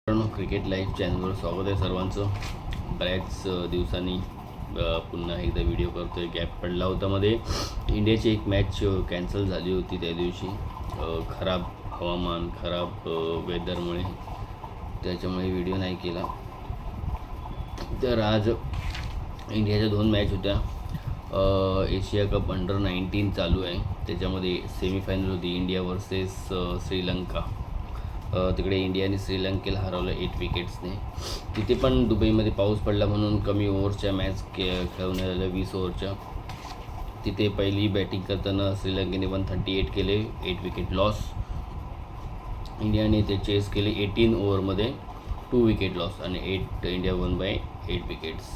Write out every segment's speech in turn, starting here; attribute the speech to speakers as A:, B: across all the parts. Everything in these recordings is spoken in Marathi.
A: क्रिकेट लाईव्ह चॅनलवर स्वागत आहे सर्वांचं. बऱ्याच दिवसांनी पुन्हा एकदा व्हिडिओ करतो आहे. गॅप पडला होता मध्ये. इंडियाची एक मॅच कॅन्सल झाली होती त्या दिवशी, खराब हवामान, खराब वेदरमुळे. त्याच्यामुळे व्हिडिओ नाही केला. तर आज इंडियाच्या 2 मॅच होत्या. एशिया कप अंडर-19 चालू आहे. त्याच्यामध्ये सेमीफायनल होती इंडिया वर्सेस श्रीलंका. तिकडे इंडियाने श्रीलंकेला हरवलं 8 विकेट्सने. तिथे पण दुबईमध्ये पाऊस पडला म्हणून कमी ओव्हरच्या मॅच खेळवण्यात आल्या, 20 ओव्हरच्या. तिथे पहिली बॅटिंग करताना श्रीलंकेने 138 केले, 8 विकेट लॉस. इंडियाने ते चेस केले 18 ओव्हरमध्ये 2 विकेट लॉस आणि इंडिया 1/8 विकेट्स.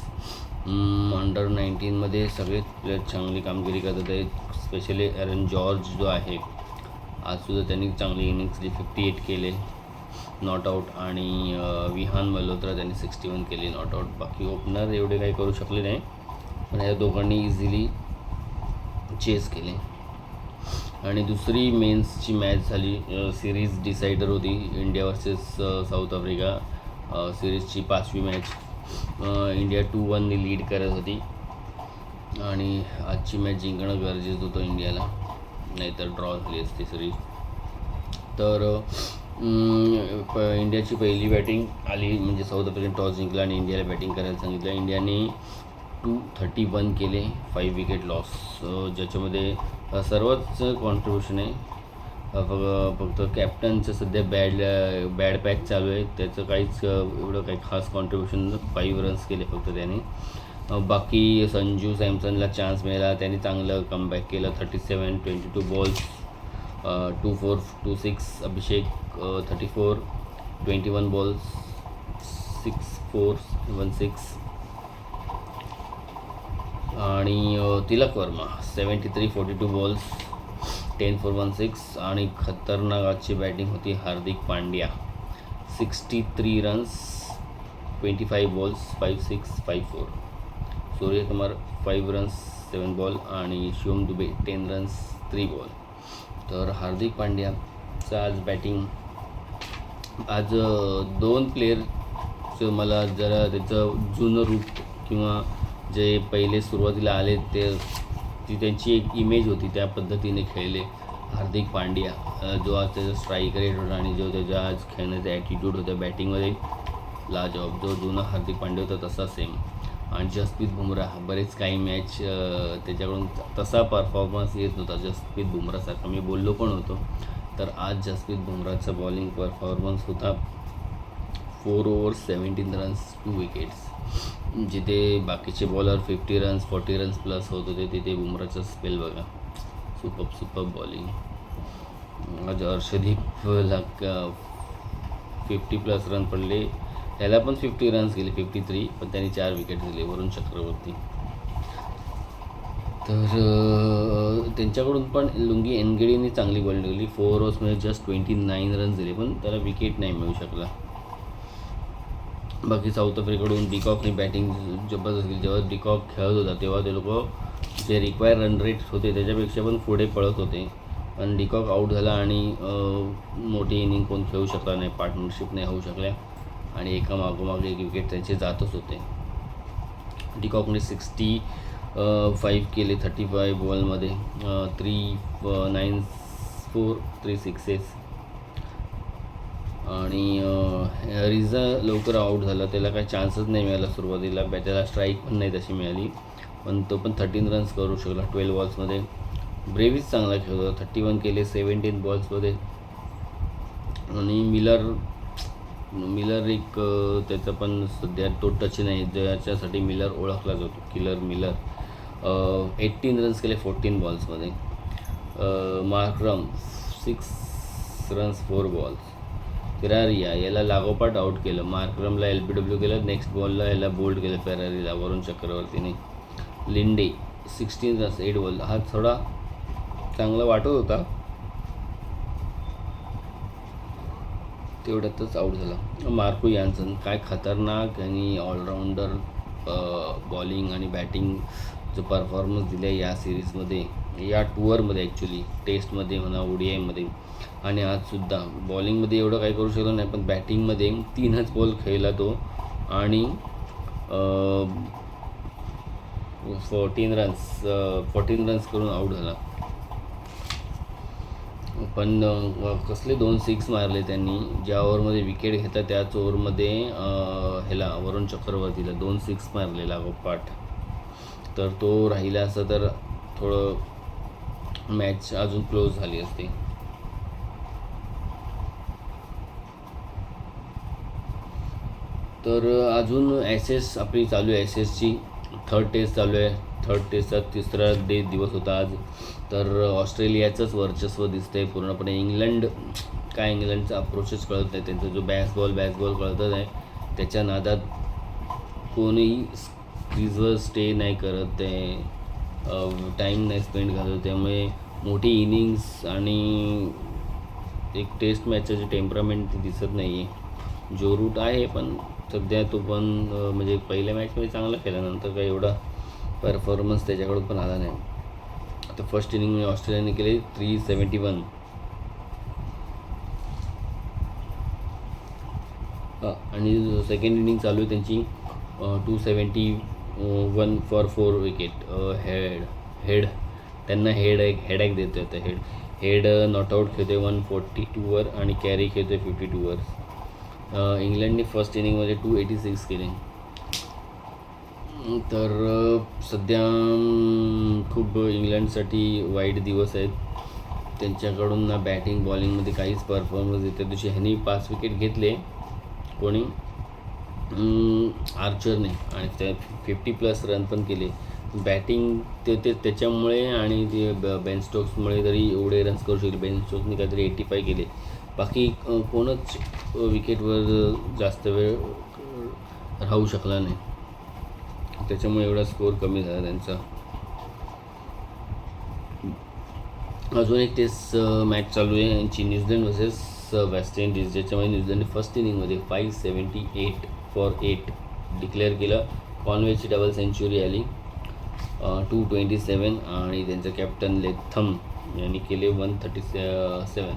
A: अंडर-19मध्ये सगळेच प्लेयर चांगली कामगिरी करत आहेत. स्पेशली ॲरन जॉर्ज जो आहे, आजसुद्धा त्यांनी चांगली इनिंग्स दिली, 58 केले नॉट आऊट. आणि विहान मल्होत्रा त्यांनी 61 केले नॉट आऊट. बाकी ओपनर एवढे काही करू शकले नाही, पण या दोघांनी इझिली चेस केले. आणि दुसरी मेन्सची मॅच झाली, सिरीज डिसायडर होती, इंडिया वर्सेस साऊथ आफ्रिका. सिरीजची 5वी मॅच. इंडिया 2-1 लीड करत होती आणि आजची मॅच जिंकणं गरजेचं होतं इंडियाला, नाहीतर ड्रॉ झाली असती सिरीज. तर इंडियाची पहिली बॅटिंग आली, म्हणजे साऊथ आफ्रिकेने टॉस जिंकला आणि इंडियाला बॅटिंग करायला सांगितलं. इंडियाने 231 केले, 5 विकेट लॉस. ज्याच्यामध्ये सर्वच कॉन्ट्रीब्युशन आहे. फक्त कॅप्टनचं सध्या बॅड पॅच चालू आहे, त्याचं काहीच एवढं काही खास कॉन्ट्रीब्युशन, 5 रन्स केले फक्त त्याने. बाकी संजू सॅमसनला चान्स मिळाला, त्याने चांगलं कमबॅक केलं. 37, 22 बॉल्स, 2-4, 2-6. अभिषेक 34, 21 बॉल्स, 6-4, 1-6. आणि तिलक वर्मा 73, 42 बॉल्स, 10-4, 1-6. आणि खतरनाक आजची बॅटिंग होती Hardik Pandya, 63 runs, 25 balls, 5-6, 5-4. Suryakumar 5 runs, 7 ball. आणि शिवम दुबे 10 रन्स, 3 बॉल. तर हार्दिक पांड्याचं आज बॅटिंग. आज 2 प्लेयरचं मला जरा त्याचं जुनं रूप किंवा जे पहिले सुरुवातीला आले ती त्यांची एक इमेज होती, त्या पद्धतीने खेळले. हार्दिक पांड्या जो आज त्याचा स्ट्राईक रेट होता आणि जो त्याचा आज खेळण्याचा ॲटिट्यूड होता बॅटिंगमध्ये, लाजवाब. जो जुना हार्दिक पांड्या होता तसा सेम. आणि जसप्रीत बुमराह, बरेच काही मॅच त्याच्याकडून तसा परफॉर्मन्स येत नव्हता जसप्रीत बुमराहसारखा, मी बोललो पण होतो. तर आज जसप्रीत बुमराहचा बॉलिंग परफॉर्मन्स होता. 4 overs, 17 रन्स, 2 विकेट्स. जिथे बाकीचे बॉलर 50 रन्स, 40 रन्स प्लस होत होते, तिथे बुमराहचा स्पेल बघा, सुपर बॉलिंग. आज अर्शदीपला 50+ रन पडले, त्याला पण 50 रन्स गेले, 53, पण त्यांनी 4 विकेट दिले. वरुण चक्रवर्ती. तर त्यांच्याकडून पण लुंगी एनगेडीने चांगली बॉलिंग केली. 4 ओव्हर्समध्ये जस्ट 29 रन्स दिले, पण त्याला विकेट नाही मिळू शकला. बाकी साऊथ आफ्रिकेकडून डिकॉकने बॅटिंग जबरदस्त केली. जेव्हा डिकॉक खेळत होता तेव्हा ते लोक जे रिक्वायर रन रेट होते त्याच्यापेक्षा पण पुढे पळत होते, पण डिकॉक आऊट झाला आणि मोठी इनिंग कोण खेळू शकला नाही, पार्टनरशिप नाही होऊ शकल्या आणि एका मागोमाग एक विकेट त्यांचे जातच होते. डिकॉकने 65 केले 35 बॉलमध्ये, 3-9-4, 3 सिक्सेस. आणि रिझा लवकर आऊट झाला, त्याला काही चान्सच नाही मिळाला सुरुवातीला. त्याला स्ट्राईक पण नाही तशी मिळाली, पण तो पण 13 रन्स करू शकला 12 बॉल्समध्ये. ब्रेव्हिस चांगला खेळत होता, 31 केले 17 बॉल्समध्ये. आणि मिलर एक त्याचा पण सध्या तो टच नाही, ज्याच्यासाठी मिलर ओळखला जातो, किलर मिलर. 18 रन्स केले 14 बॉल्समध्ये. Markram 6 runs 4 balls. फेरारिया याला लागोपाठ आऊट केलं, मार्क्रमला LBW केलं, नेक्स्ट बॉलला याला बोल्ड केलं फेरारीला वरुण चक्रवर्तीने. Linde 16 runs 8 ball. हा थोडा चांगला वाटत होता, तेवढ्यातच आऊट झाला. मार्को यान्सन काय खतरनाक आणि ऑलराऊंडर बॉलिंग आणि बॅटिंग जो परफॉर्मन्स दिला या सिरीजमध्ये, या टूअरमध्ये ॲक्च्युली, टेस्टमध्ये म्हणा ODIमध्ये. आणि आजसुद्धा बॉलिंगमध्ये एवढं काही करू शकलो नाही, पण बॅटिंगमध्ये 3च बॉल खेळला तो आणि 14 रन्स करून आऊट झाला. पण कसले 2 सिक्स मारले त्यांनी. ज्या ओव्हरमध्ये विकेट घेतला त्याच ओव्हरमध्ये ह्याला वरुण चक्रवर्तीला 2 सिक्स मारले लागोपाठ. तर तो राहिला असता तर थोडं मॅच अजून क्लोज झाली असती. तर अजून ॲसेस आपली चालू आहे. ॲसेसची 3rd टेस्ट चालू आहे. 3rd टेस्टचा 3रा दिवस होता आज. तर ऑस्ट्रेलियाचंच वर्चस्व दिसतंय पूर्णपणे. इंग्लंडचा अप्रोचच कळत नाही. त्यांचा जो बॅसबॉल कळतच आहे. त्याच्या नादात कोणीही क्रीजवर स्टे नाही करत आहे, टाईम नाही स्पेंड करत. त्यामुळे मोठी इनिंग्स आणि एक टेस्ट मॅचचं टेम्परामेंट दिसत नाही आहे. जो रूट आहे पण सध्या तो पण म्हणजे पहिल्या मॅचमध्ये चांगला खेळला, नंतर काही एवढा परफॉर्मन्स त्याच्याकडून पण आला नाही. आता फर्स्ट इनिंगमध्ये ऑस्ट्रेलियाने केले 371 आणि सेकंड इनिंग चालू आहे त्यांची 271 फॉर 4 विकेट. हेड त्यांना हेडॅक देतो आता. हेड नॉटआउट खेळते 142वर आणि कॅरी खेळते 52वर. इंग्लंडने फर्स्ट इनिंगमध्ये 286 केले. तर सध्या खूप इंग्लंडसाठी वाईट दिवस आहेत. त्यांच्याकडून ना बॅटिंग बॉलिंगमध्ये काहीच परफॉर्मन्स येते. त्या दिवशी ह्यांनी 5 विकेट घेतले, कोणी आर्चरने, आणि त्या 50+ रन पण केले. बॅटिंग ते त्याच्यामुळे आणि ते बेन स्टोक्समुळे तरी एवढे रन्स करू शकले. बेन स्टोक्सने काहीतरी 85 केले. बाकी कोणच विकेटवर जास्त वेळ राहू शकला नाही. त्याच्यामुळे एवढा स्कोअर कमी झाला त्यांचा. अजून एक टेस्ट मॅच चालू आहे यांची, न्यूझीलंड वर्सेस वेस्ट इंडिज, ज्याच्यामध्ये न्यूझीलंडने फर्स्ट इनिंगमध्ये 578 फॉर 8 डिक्लेअर केलं. कॉन्वेची डबल सेंचुरी आली 227 आणि त्यांचा कॅप्टन लेथम यांनी केले 137.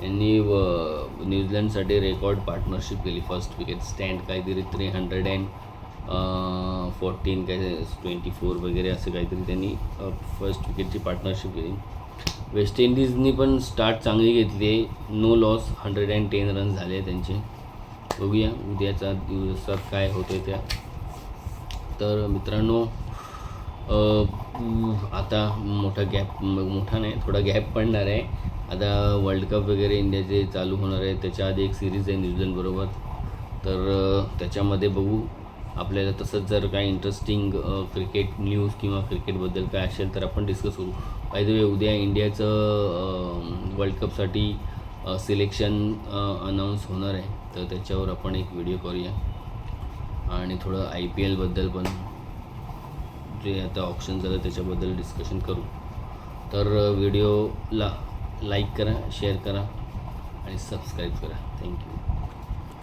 A: यांनी न्यूझीलंडसाठी रेकॉर्ड पार्टनरशिप केली. फर्स्ट विकेट स्टँड काहीतरी 314 काय 24 वगैरे असं काहीतरी त्यांनी फर्स्ट विकेटची पार्टनरशिप केली. वेस्ट इंडिजनी पण स्टार्ट चांगली घेतली आहे. नो लॉस, 110 रन्स झाले त्यांचे. बघूया उद्याचा दिवसात काय होतं त्या. तर मित्रांनो, आता मोठा नाही, थोडा गॅप पडणार आहे. आता वर्ल्ड कप वगैरे इंडियाचे चालू होणार आहे. त्याच्या आधी एक सिरीज आहे न्यूझीलंडबरोबर. तर त्याच्यामध्ये बघू. आपल्याला तसंच जर काही इंटरेस्टिंग क्रिकेट न्यूज किंवा क्रिकेटबद्दल काय असेल तर आपण डिस्कस करू. बाय द वे, उद्या इंडियाचं वर्ल्ड कपसाठी सिलेक्शन अनाऊन्स होणार आहे, तर त्याच्यावर आपण एक व्हिडिओ करूया. आणि थोडं IPL बद्दल पण, जे आता ऑप्शन झालं त्याच्याबद्दल डिस्कशन करू. तर व्हिडिओला लाईक करा, शेअर करा आणि सबस्क्राईब करा. थँक्यू.